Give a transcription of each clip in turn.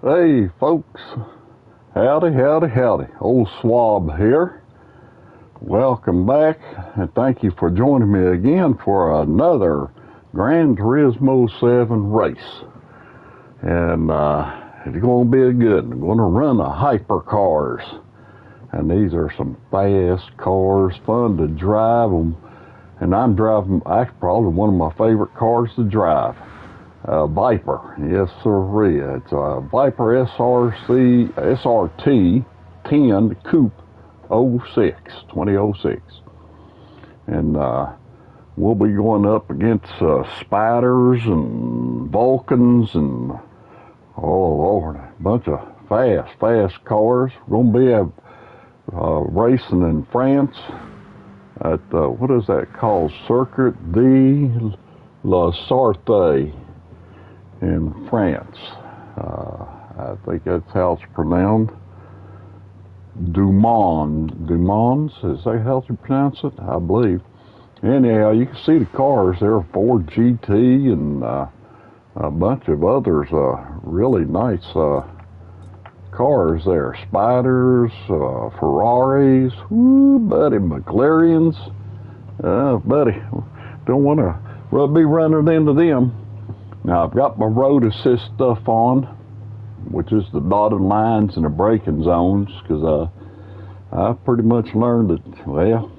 Hey folks, howdy, howdy, howdy. Old Swab here. Welcome back, and thank you for joining me again for another Gran Turismo 7 race. And it's going to be a good one. I'm going to run the hypercars. And these are some fast cars, fun to drive them. And I'm driving, actually probably one of my favorite cars to drive. Viper, yes sir. It's a Viper SRT 10 Coupe 2006. And we'll be going up against Spiders and Vulcans and a bunch of fast cars. We're going to be racing in France at what is that called? Circuit de la Sarthe in France. I think that's how it's pronounced. Dumont, is that how you pronounce it? I believe. Anyhow, you can see the cars there, Ford GT and a bunch of others, really nice cars there. Spiders, Ferraris, woo, buddy, McLarens, buddy, don't want to be running into them. Now, I've got my road assist stuff on, which is the dotted lines and the braking zones, because I pretty much learned that, well,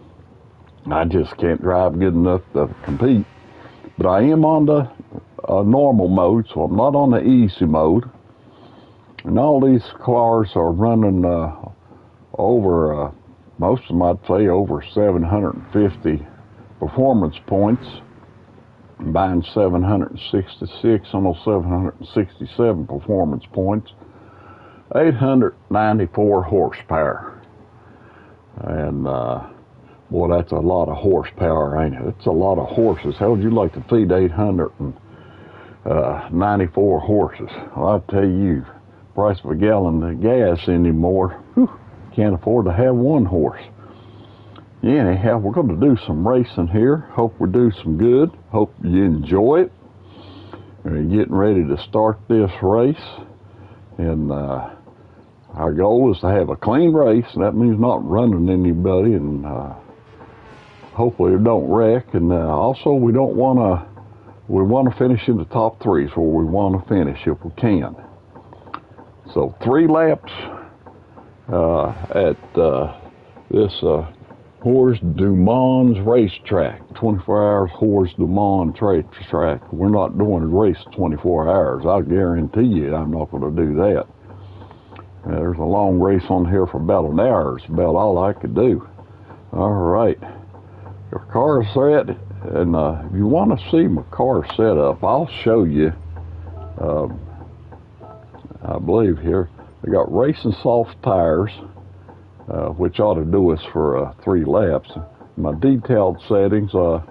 I just can't drive good enough to compete. But I am on the normal mode, so I'm not on the easy mode. And all these cars are running over, most of them I'd say over 750 performance points. Buying 766, almost 767 performance points, 894 horsepower. And boy, that's a lot of horsepower, ain't it? It's a lot of horses. How would you like to feed 894 horses? Well, I tell you, price of a gallon of gas anymore, whew, can't afford to have one horse. Anyhow, we're going to do some racing here. Hope we do some good. Hope you enjoy it. We're getting ready to start this race. And our goal is to have a clean race. And that means not running anybody. And hopefully we don't wreck. And also we want to finish in the top three. So we want to finish if we can. So 3 laps at this Horse Dumont's racetrack, 24 hours Horse Dumont racetrack. We're not doing a race 24 hours. I'll guarantee you I'm not going to do that. There's a long race on here for about an hour. It's about all I could do. All right. Your car's set, and if you want to see my car set up, I'll show you. I believe here. They got racing soft tires. Which ought to do us for 3 laps. My detailed settings, I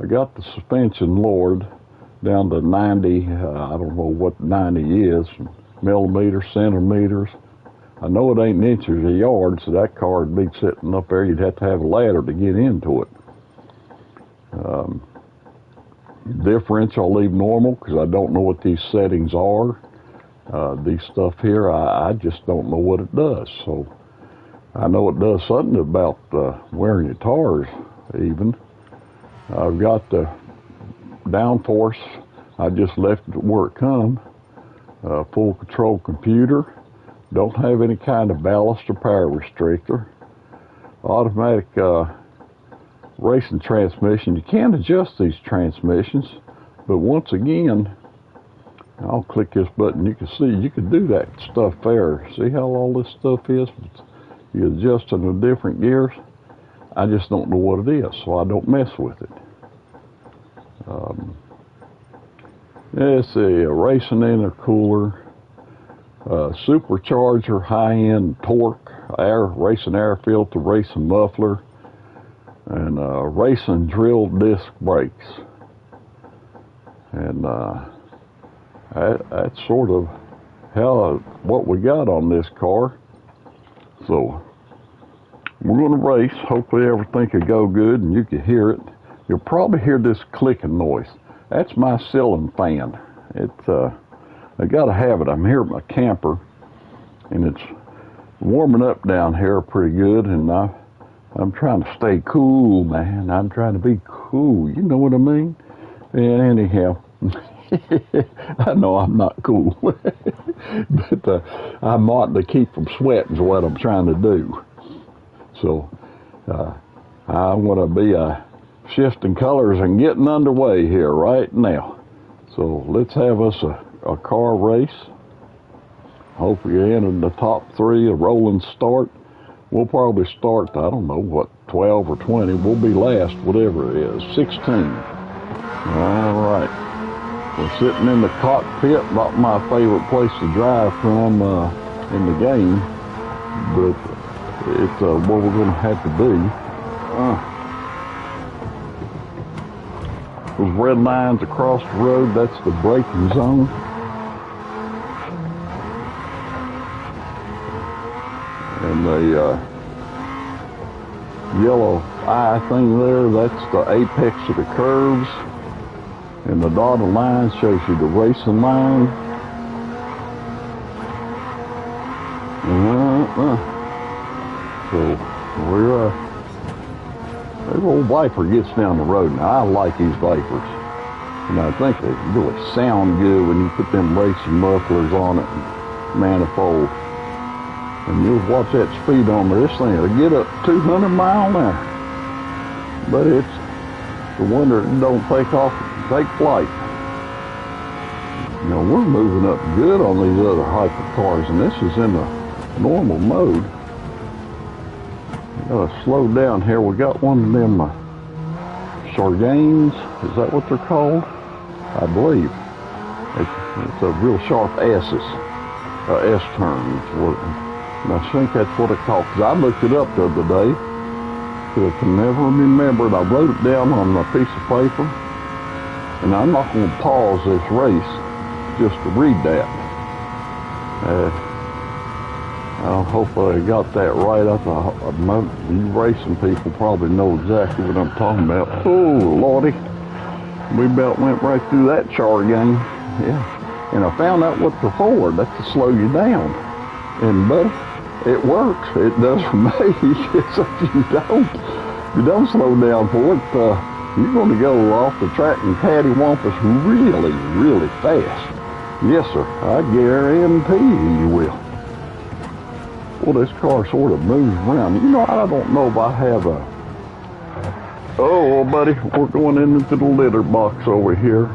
got the suspension lowered down to 90, I don't know what 90 is, millimeters, centimeters. I know it ain't inches a yard, so that car would be sitting up there. You'd have to have a ladder to get into it. Differential I'll leave normal, because I don't know what these settings are. These stuff here, I just don't know what it does. So I know it does something about wearing your tires even. I've got the downforce. I just left it where it come. Full control computer. Don't have any kind of ballast or power restrictor. Automatic racing transmission. You can adjust these transmissions, but once again, I'll click this button. You can see you can do that stuff there. See how all this stuff is? You adjust in the different gears. I just don't know what it is, so I don't mess with it. It's a racing intercooler, supercharger, high-end torque, racing air filter, racing muffler, and racing drill disc brakes. And that's sort of what we got on this car. So we're going to race. Hopefully everything can go good and you can hear it. You'll probably hear this clicking noise. That's my ceiling fan. It's I gotta have it. I'm here at my camper, and it's warming up down here pretty good, and I'm trying to stay cool, man. I'm trying to be cool. You know what I mean? And anyhow, I know I'm not cool, but I'm wanting to keep from sweating is what I'm trying to do. So I'm going to be shifting colors and getting underway here right now. So let's have us a car race. Hope we enter the top 3, a rolling start. We'll probably start, I don't know, what, 12 or 20. We'll be last, whatever it is, 16. All right. We're sitting in the cockpit, not my favorite place to drive from in the game, but it's what we're going to have to do. Those red lines across the road, that's the braking zone. And the yellow eye thing there, that's the apex of the curves. And the dotted line shows you the racing line. So we're that old Viper gets down the road. Now I like these Vipers, and I think they really sound good when you put them racing mufflers on it, and manifold. And you'll watch that speedometer. This thing will get up 200 miles an hour, but it's the wonder it don't take flight. You know, we're moving up good on these other hypercars, and this is in the normal mode. Gotta slow down here. We got one of them Chargains. Is that what they're called? I believe. It's a real sharp S-turn. And I think that's what it's called. Because I looked it up the other day. I can never remember it. I wrote it down on a piece of paper. And I'm not going to pause this race just to read that. I hope I got that right. You racing people probably know exactly what I'm talking about. Oh, Lordy. We about went right through that Chargain. Yeah. And I found out what they're for. That's to slow you down. And, buddy, it works. It does for me. So if you don't slow down for it, you're going to go off the track and cattywampus really, really fast. Yes, sir. I guarantee you will. Well, this car sort of moves around. You know, I don't know if I have a... Oh, buddy, we're going into the litter box over here.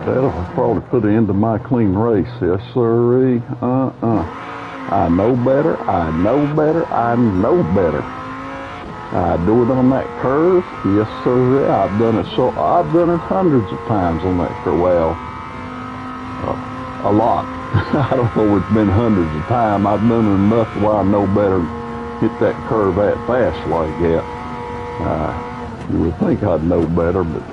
That'll probably put an end to my clean race. Yes, sirree. I know better. I know better. I know better. I do it on that curve. Yes, sir. I've done it hundreds of times on that curve. Well, a lot. I don't know. It's been hundreds of times. I've done it enough where I know better than hit that curve that fast like that. You would think I'd know better, but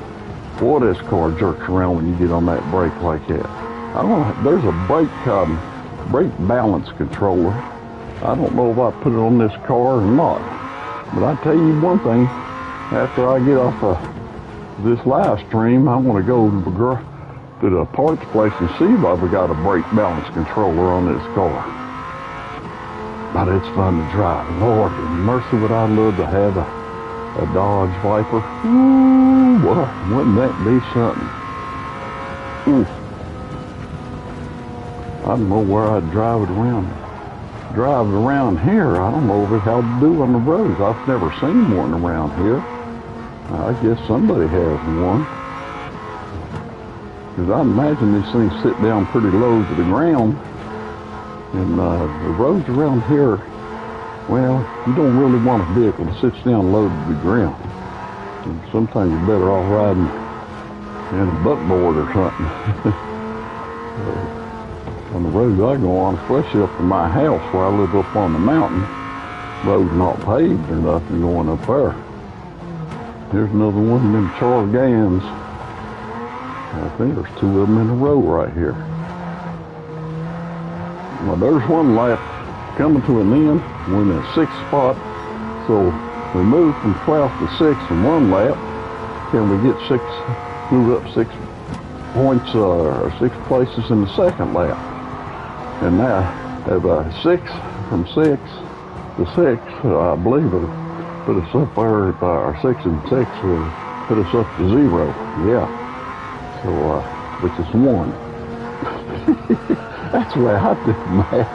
boy, this car jerks around when you get on that brake like that. I don't know. There's a brake balance controller. I don't know if I put it on this car or not. But I tell you one thing, after I get off this live stream, I want to go to the parts place and see if I've got a brake balance controller on this car. But it's fun to drive. Lord have mercy, would I love to have a Dodge Viper. Ooh, boy, wouldn't that be something? Ooh. I don't know where I'd drive it around. Drive it around here, I don't know if it how to do on the roads. I've never seen one around here. I guess somebody has one. Because I imagine these things sit down pretty low to the ground. And the roads around here, well, you don't really want a vehicle that sits down low to the ground. And sometimes you're better off riding in a buckboard or something. On the roads I go on, especially up to my house where I live up on the mountain, road's not paved or nothing going up there. Here's another one of them Chargains. I think there's two of them in a row right here. Well, there's one lap coming to an end. We're in the 6th spot. So we moved from 12th to 6th in one lap. Can we get move up 6 points or 6 places in the second lap. And now, at 6 from 6 to 6, I believe it'll put us up there, or 6 and 6 will put us up to 0. Yeah. So, which is 1. That's the way I do math.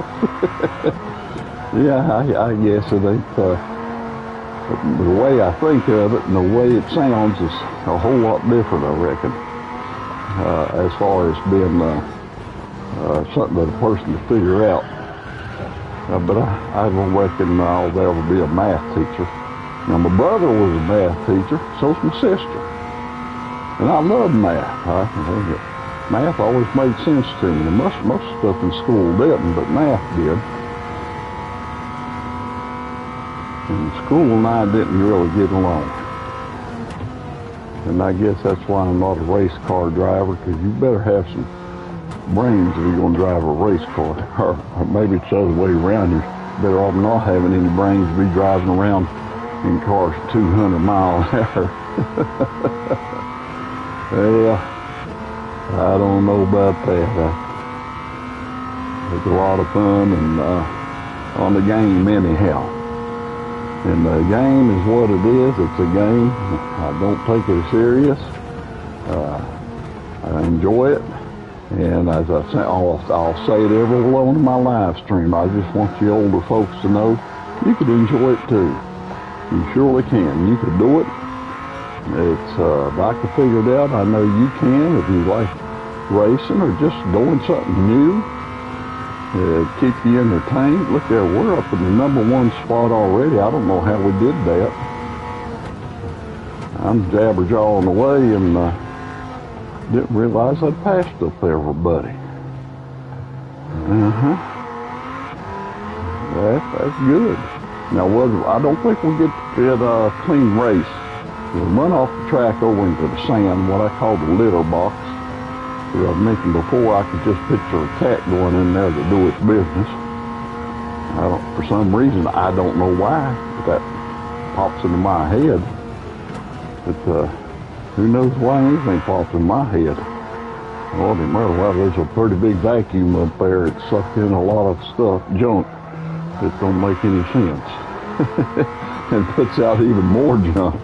Yeah, I guess it ain't, the way I think of it and the way it sounds is a whole lot different, I reckon, as far as being something that a person to figure out. But I don't reckon I'll ever be a math teacher. Now, my brother was a math teacher, so's my sister. And I love math. Math always made sense to me. Most stuff in school didn't, but math did. And school and I didn't really get along. And I guess that's why I'm not a race car driver, because you better have some brains if you're going to drive a race car. Or maybe it's the other way around. You're better off not having any brains to be driving around in cars 200 miles an hour. Yeah, I don't know about that. It's a lot of fun and on the game anyhow. And the game is what it is. It's a game. I don't take it serious. I enjoy it. And as I say, I'll say it every one of my live stream. I just want you older folks to know you can enjoy it too. You surely can. You can do it. It's if I can figure it out, I know you can. If you like racing or just doing something new, keep you entertained. Look there, we're up in the #1 spot already. I don't know how we did that. I'm jabberjawing away and didn't realize I'd passed up everybody. That's good. Now, I don't think we'll get a clean race. We'll run off the track over into the sand, what I call the litter box. As I mentioned before, I could just picture a cat going in there to do its business. For some reason, I don't know why, but that pops into my head. But who knows why anything pops in my head? Well, there's a pretty big vacuum up there. It sucked in a lot of stuff, junk, that don't make any sense. And puts out even more junk.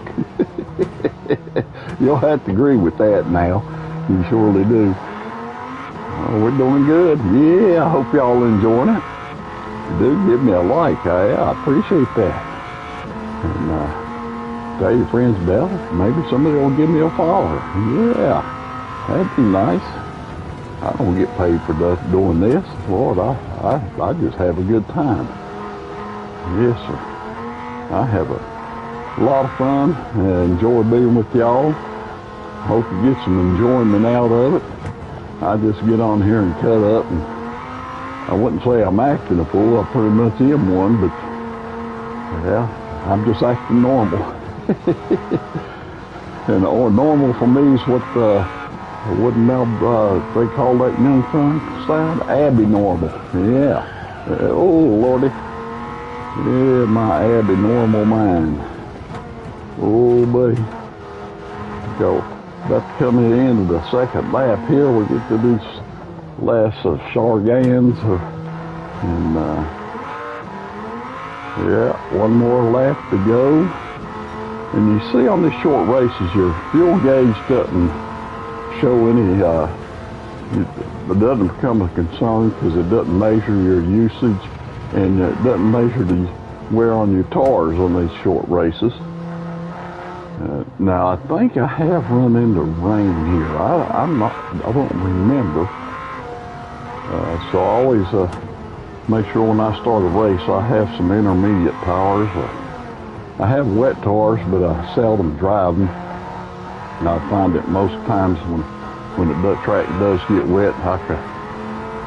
You'll have to agree with that now. You surely do. We're doing good. Yeah, I hope y'all enjoying it. Do give me a like. I appreciate that. And tell your friends about it. Maybe somebody will give me a follower. Yeah, that'd be nice. I don't get paid for doing this. Lord, I just have a good time. Yes, sir. I have a lot of fun and enjoy being with y'all. Hope you get some enjoyment out of it. I just get on here and cut up, and I wouldn't say I'm acting a fool. I pretty much am one, but yeah, I'm just acting normal. And normal for me is what they call that young sound? Abby normal. Yeah. Oh Lordy. Yeah, my Abby normal mind. Oh buddy. Go. About to come in the end of the second lap here. We get to these last Chargans, and yeah, one more lap to go. And you see on these short races, your fuel gauge doesn't show any. It doesn't become a concern because it doesn't measure your usage, and it doesn't measure the wear on your tires on these short races. Now I think I have run into rain here. I don't remember. So I always make sure when I start a race I have some intermediate tires. I have wet tires, but I seldom drive them. And I find that most times when the track does get wet, I can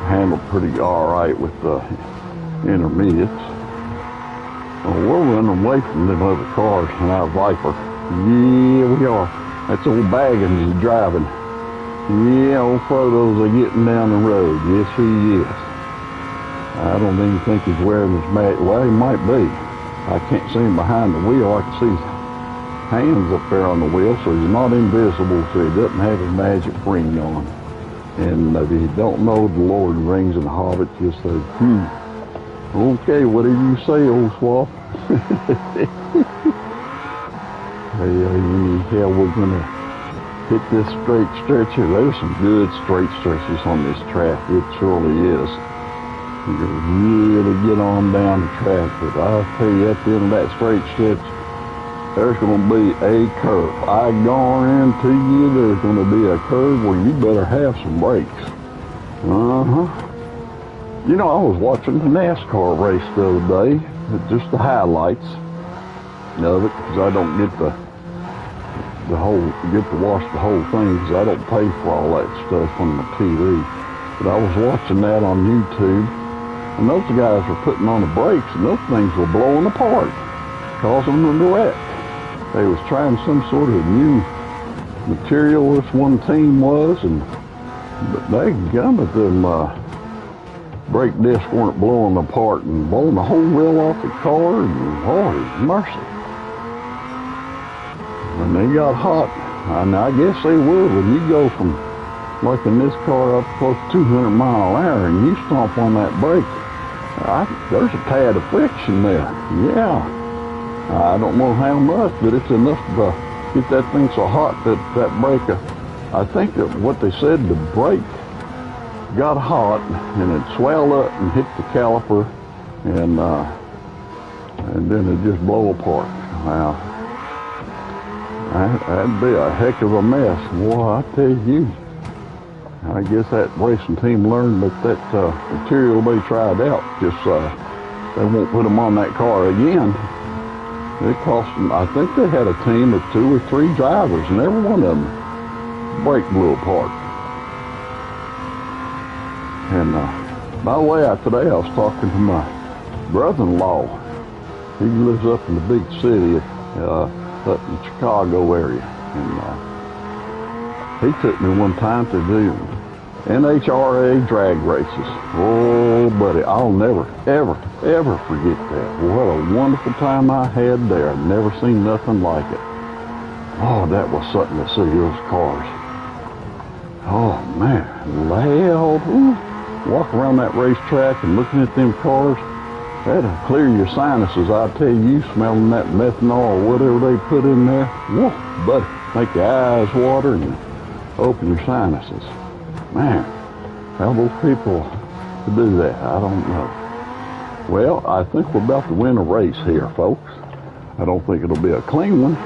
handle pretty all right with the intermediates. Well, we're running away from them other cars in our Viper. Yeah, we are. That's old Baggins is driving. Yeah, old Frodo's getting down the road. Yes, he is. I don't even think he's wearing his mask. Well, he might be. I can't see him behind the wheel. I can see hands up there on the wheel, so he's not invisible, so he doesn't have his magic ring on. And if you don't know the Lord of the Rings and the Hobbit, just say, okay, whatever you say, old swap. Yeah, we're gonna hit this straight stretch here. There's some good straight stretches on this track. It surely is. You can really get on down the track, but I'll tell you, at the end of that straight stretch, there's going to be a curve. I guarantee you there's going to be a curve where you better have some brakes. You know, I was watching the NASCAR race the other day, just the highlights of it, because I don't get to watch the whole thing, because I don't pay for all that stuff on the TV. But I was watching that on YouTube, and those guys were putting on the brakes, and those things were blowing apart, causing them to wreck. They was trying some sort of new material, this one team was, but they gummit them brake discs weren't blowing apart and blowing the whole wheel off the car, and Lord mercy. When they got hot, and I guess they would, when you go from, like in this car, up close to 200 mile an hour, and you stomp on that brake, there's a tad of friction there. Yeah. I don't know how much, but it's enough to get that thing so hot that brake, I think that what they said, the brake got hot and it swelled up and hit the caliper, and then it just blew apart. Wow. That'd be a heck of a mess. Boy, I tell you, I guess that racing team learned that material they tried out, just they won't put them on that car again. It cost them, I think they had a team of 2 or 3 drivers, and every one of them brake blew apart. And by the way, today I was talking to my brother-in-law. He lives up in the big city, up in the Chicago area, and he took me one time to do NHRA drag races. Oh, buddy, I'll never, ever, ever forget that. What a wonderful time I had there. I've never seen nothing like it. Oh, that was something to see, those cars. Oh, man, loud. Ooh. Walk around that racetrack and looking at them cars, that'll clear your sinuses. I tell you, smelling that methanol or whatever they put in there. Whoa, buddy, make your eyes water and open your sinuses. Man, how those people do that, I don't know. Well, I think we're about to win a race here, folks. I don't think it'll be a clean one.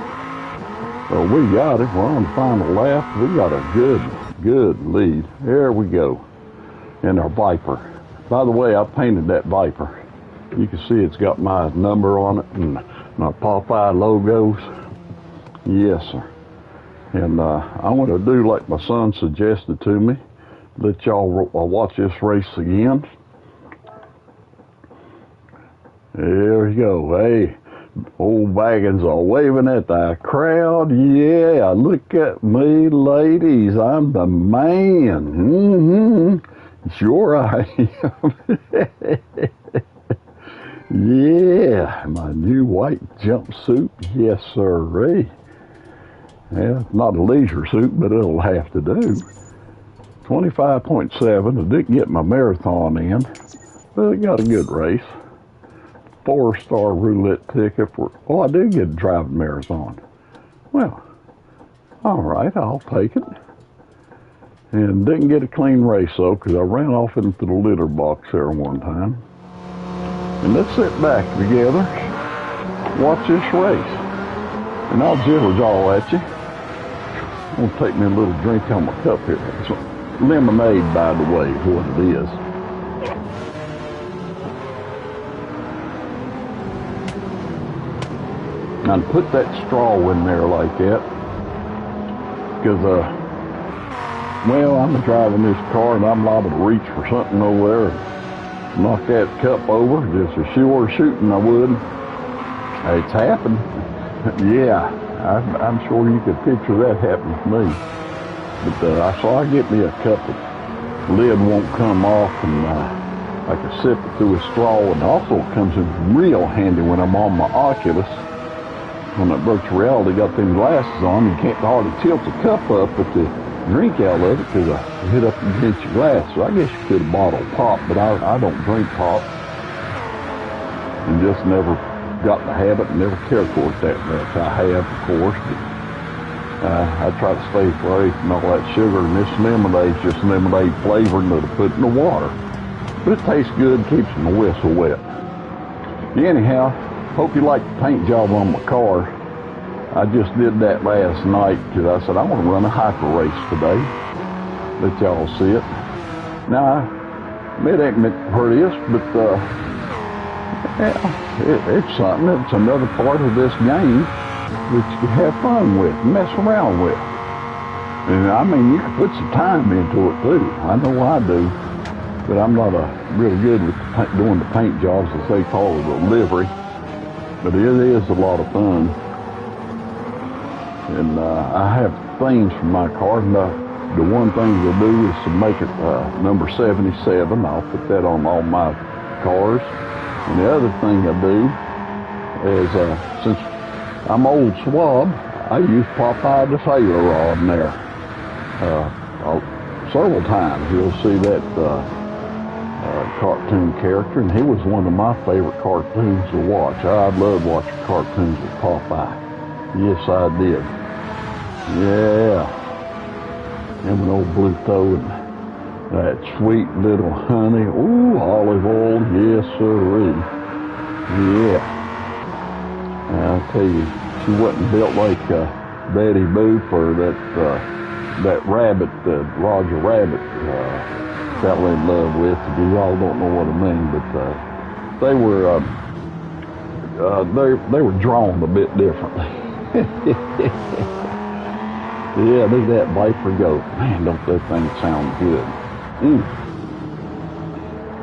Well, we got it. We're on the final lap. We got a good lead. There we go. And our Viper. By the way, I painted that Viper. You can see it's got my number on it and my Popeye logos. Yes, sir. And I want to do like my son suggested to me. Let y'all watch this race again. There you go. Hey, old wagons are waving at the crowd. Yeah, look at me, ladies. I'm the man. Sure I am. Yeah, my new white jumpsuit. Yes, sir. Yeah, not a leisure suit, but it'll have to do. 25.7. I didn't get my marathon in, but I got a good race. 4-star roulette ticket for, oh, I did get a driving marathon. Well, all right, I'll take it. And didn't get a clean race, though, because I ran off into the litter box there one time. And let's sit back together, watch this race. And I'll jibber-jaw at you. I'm going to take me a little drink on my cup here. It's lemonade, by the way, is what it is. And put that straw in there like that, because, well, I'm driving this car and I'm liable to reach for something over there and knock that cup over. Just as sure shooting I would. It's happened. Yeah, I'm sure you could picture that happening to me. But so I get me a cup that lid won't come off, and I can sip it through a straw, and also it comes in real handy when I'm on my Oculus. on that virtual reality, got them glasses on, you can't hardly tilt the cup up with the drink out of it because I hit up against your glass. So I guess you could have bought a pop, but I don't drink pop. And just never got the habit and never cared for it that much. I have, of course, but I try to stay away from all that sugar, and this lemonade's just lemonade flavoring that I put in the water. But it tastes good, keeps my whistle wet. Anyhow, hope you like the paint job on my car. I just did that last night because I said I want to run a hyper race today. Let y'all see it. Now, it ain't meant for this, but yeah, it's something. It's another part of this game that you can have fun with, mess around with. And I mean, you can put some time into it too. I know I do. But I'm not really good with doing the paint jobs, as they call it, the livery. But it is a lot of fun. And I have themes for my car. And the one thing I do is to make it number 77. I'll put that on all my cars. And the other thing I do is, since I'm old swab, I use Popeye the Sailor Rod in there. Several times you'll see that cartoon character, and he was one of my favorite cartoons to watch. I love watching cartoons with Popeye. Yes, I did. Yeah. Him and old Bluto and that sweet little honey. Ooh, olive oil. Yes, sirree. Yeah. I'll tell you, she wasn't built like Betty Boop or that rabbit, Roger Rabbit, fell in love with. You all don't know what I mean, but they were drawn a bit differently. Yeah, look at that viper go. Man, don't that thing sound good.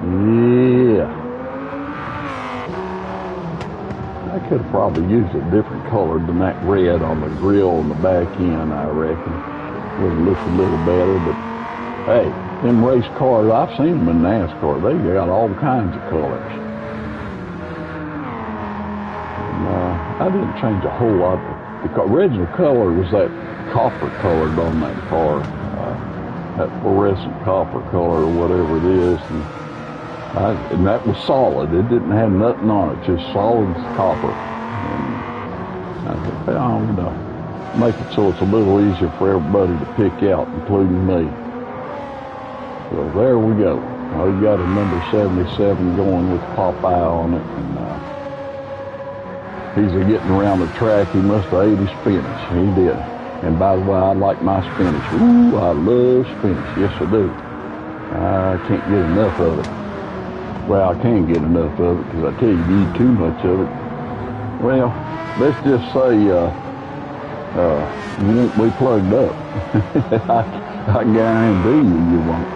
Yeah. I could have probably used a different color than that red on the grill on the back end, I reckon. Would have looked a little better, but hey, them race cars, I've seen them in NASCAR. They got all kinds of colors. And, I didn't change a whole lot. The original color was that copper colored on that car, that fluorescent copper color or whatever it is. And that was solid. It didn't have nothing on it, just solid copper. And I said, well, I'm going to make it so it's a little easier for everybody to pick out, including me. So there we go. We got a number 77 going with Popeye on it. And he's getting around the track. He must have ate his spinach. He did. And by the way, I like my spinach. Ooh, I love spinach. Yes, I do. I can't get enough of it. Well, I can get enough of it because I tell you, you eat too much of it. Well, let's just say you won't be plugged up. I guarantee you won't.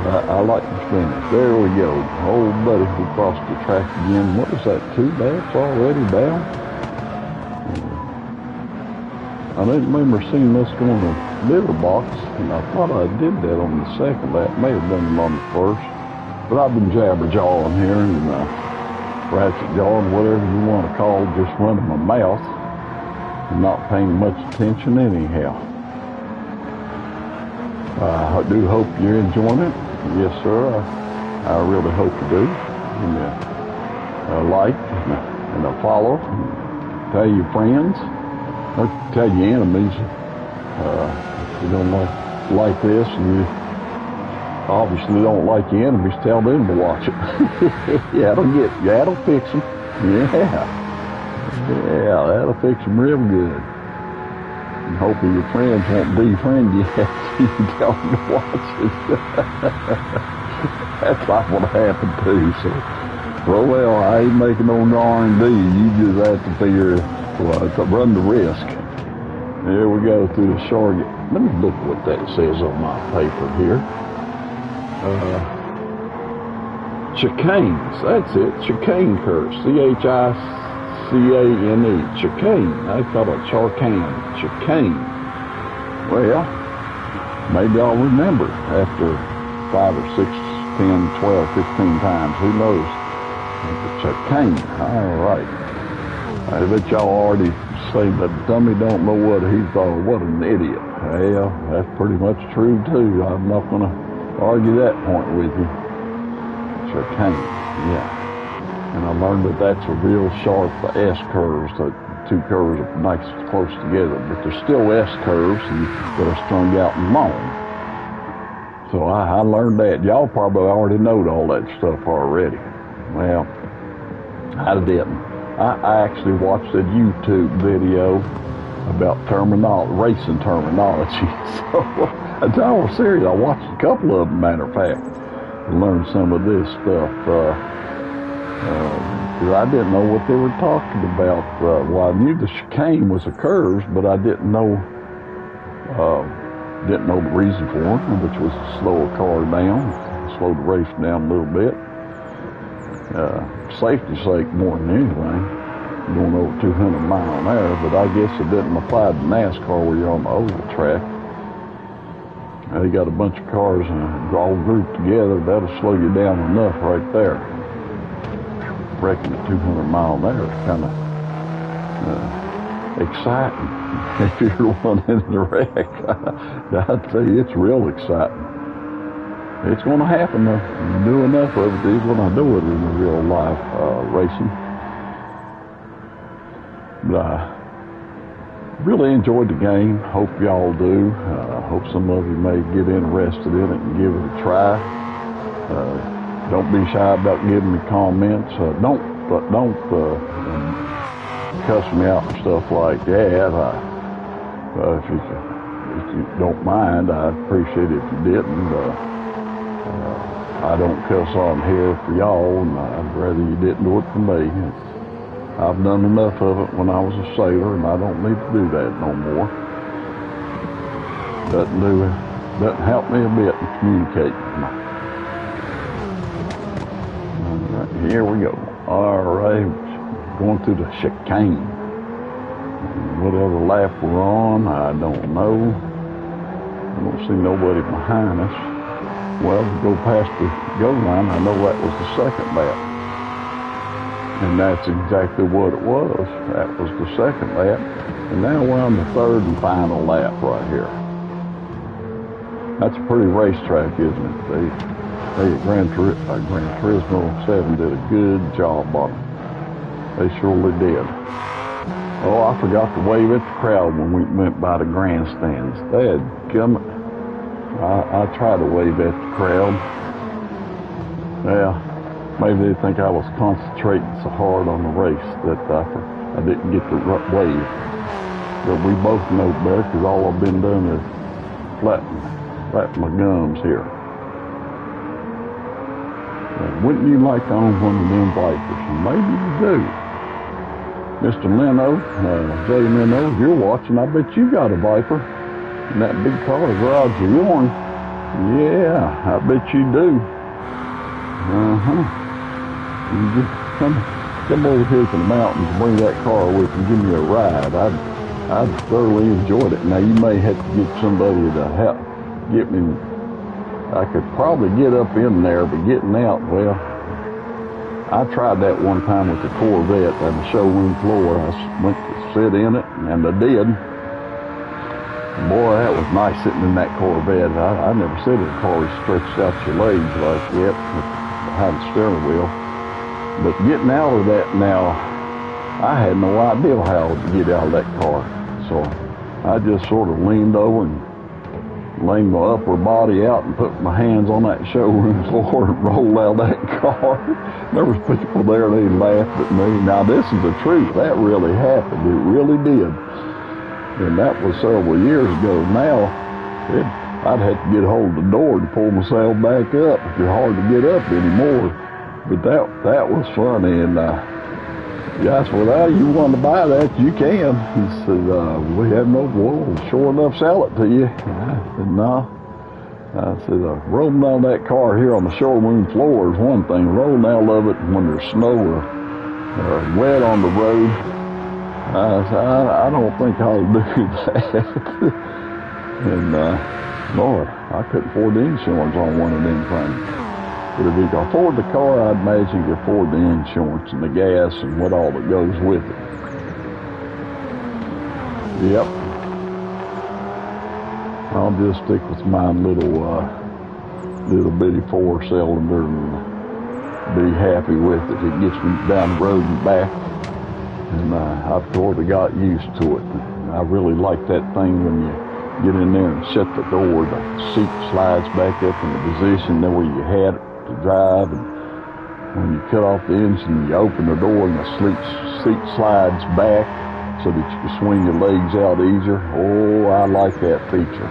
I like the spinach. There we go. Old buddy, we crossed the track again. What is that, 2 laps already down? I didn't remember seeing this going to litter box, and I thought I did that on the second lap. May have done it on the first. But I've been jabber-jawing here and ratchet-jawing, whatever you want to call it, just running my mouth and not paying much attention anyhow. I do hope you're enjoying it. Yes, sir. I really hope you do. And like and follow. And tell your friends. Tell your enemies. If you don't like this and you obviously don't like your enemies, tell them to watch it. That'll fix them. Yeah, that'll fix them real good. And hopefully your friends won't defriend you after you tell them to watch it. That's not what happened too. So, well, I ain't making no R&D. You just have to figure, to run the risk. There we go through the Charlotte. Let me look what that says on my paper here. Chicanes, that's it. Chicane curve. C-H-I-C-A-N-E. Chicane. I call it Charcane. Chicane. Well, maybe I'll remember after 5 or 6, 10, 12, 15 times. Who knows? Chicane. All right. I bet y'all already say that dummy don't know what he's what an idiot. Well, that's pretty much true too. I'm not going to argue that point with you. Chicane, yeah. And I learned that that's a real sharp S curves. The two curves are nice close together, but they're still S curves that are strung out and long. So I learned that. Y'all probably already know all that stuff already. Well, I didn't. I actually watched a YouTube video about racing terminology. So I was serious. I watched a couple of them, matter of fact, and learned some of this stuff. Because I didn't know what they were talking about. Well, I knew the chicane was a curve, but I didn't know the reason for it, which was to slow a car down, slow the race down a little bit. Safety's sake more than anything, going over 200 miles an hour, but I guess it didn't apply to NASCAR where you're on the oval track. They got a bunch of cars all grouped together, that'll slow you down enough right there. Braking at 200 miles an hour is kind of exciting if you're the one in the wreck. I tell you, it's real exciting. It's going to happen though. You do enough of it, you're going to do it in real life racing. But I really enjoyed the game. Hope y'all do. Hope some of you may get interested in it and give it a try. Don't be shy about giving me comments. Don't cuss me out and stuff like that. If you don't mind, I'd appreciate it if you didn't. I don't cuss on here for y'all, and I'd rather you didn't do it for me. I've done enough of it when I was a sailor, and I don't need to do that no more. Doesn't help me a bit in communicating. All right, here we go. All right, going through the chicane. Whatever lap we're on, I don't know. I don't see nobody behind us. Well, to go past the goal line, I know that was the second lap. And that's exactly what it was. That was the second lap. And now we're on the third and final lap right here. That's a pretty racetrack, isn't it? They Gran Turismo 7 did a good job on it. They surely did. Oh, I forgot to wave at the crowd when we went by the grandstands. They had come. I tried to wave at the crowd. Yeah, maybe they think I was concentrating so hard on the race that I didn't get the wave. But we both know better because all I've been doing is flatten my gums here. Wouldn't you like to own one of them Vipers? Maybe you do. Mr. Leno, Jay Leno, if you're watching, I bet you got a Viper. And that big car is Roger Warren. Yeah, I bet you do. You just come over here to the mountains and bring that car with and give me a ride. I'd thoroughly enjoyed it. Now, you may have to get somebody to help get me. I could probably get up in there, but getting out, well, I tried that one time with the Corvette on the showroom floor. I went to sit in it, and I did. Boy, that was nice sitting in that Corvette. I never sit in a car where you stretched out your legs like that behind the steering wheel. But getting out of that now, I had no idea how to get out of that car. So I just sort of leaned over and laid my upper body out and put my hands on that showroom floor and rolled out of that car. There was people there, they laughed at me. Now, this is the truth. That really happened. It really did. And that was several years ago. Now, I'd have to get hold of the door to pull myself back up. It's hard to get up anymore. But that was funny. And guys, well, you want to buy that, you can. He said, we have no, we'll sure enough sell it to you. I said, no. I said, rolling out of that car here on the showroom floor is one thing. Rolling out of it when there's snow or wet on the road, I don't think I'll do that. And, Lord, I couldn't afford the insurance on one of them things. But if you can afford the car, I'd imagine you can afford the insurance and the gas and what all that goes with it. Yep. I'll just stick with my little bitty 4-cylinder and be happy with it. It gets me down the road and back, and I've sort of got used to it. I really like that thing when you get in there and shut the door. The seat slides back up in the position there where you had it to drive, and when you cut off the engine, you open the door and the seat slides back so that you can swing your legs out easier. Oh, I like that feature.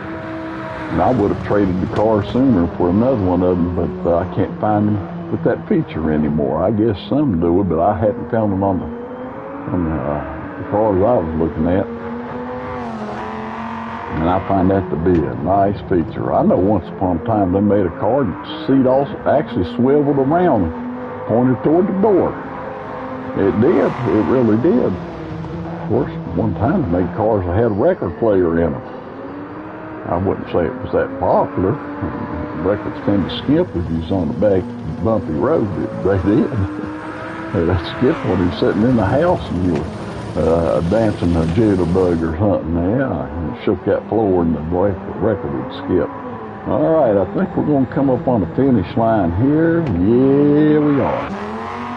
And I would have traded the car sooner for another one of them, but I can't find them with that feature anymore. I guess some do it, but I hadn't found them on the cars I was looking at. And I find that to be a nice feature. I know once upon a time they made a car and the seat also actually swiveled around, pointed toward the door. It did. It really did. Of course, one time they made cars that had a record player in them. I wouldn't say it was that popular. Records tend to skip if you was on the back bumpy road. They did. They skipped when he was sitting in the house and you were dancing a jitterbug or something. Yeah, and shook that floor and the record would skip. All right, I think we're going to come up on the finish line here. Yeah, we are.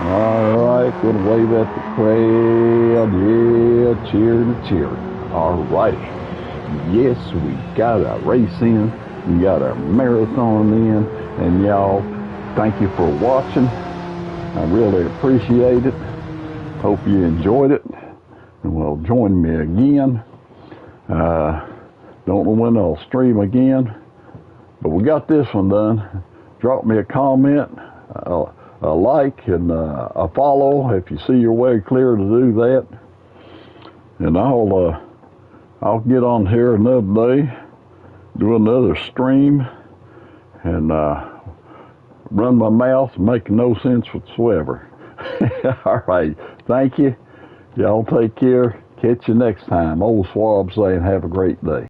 All right, going to wave at the crowd. Yeah, cheering. All righty. Yes, we got our race in. We got our marathon in. And y'all, thank you for watching. I really appreciate it. Hope you enjoyed it. And well, join me again. Don't know when I'll stream again, but we got this one done. Drop me a comment, a like, and a follow if you see your way clear to do that. And I'll get on here another day, do another stream, and run my mouth, making no sense whatsoever. All right, thank you. Y'all take care. Catch you next time. Old Swab saying have a great day.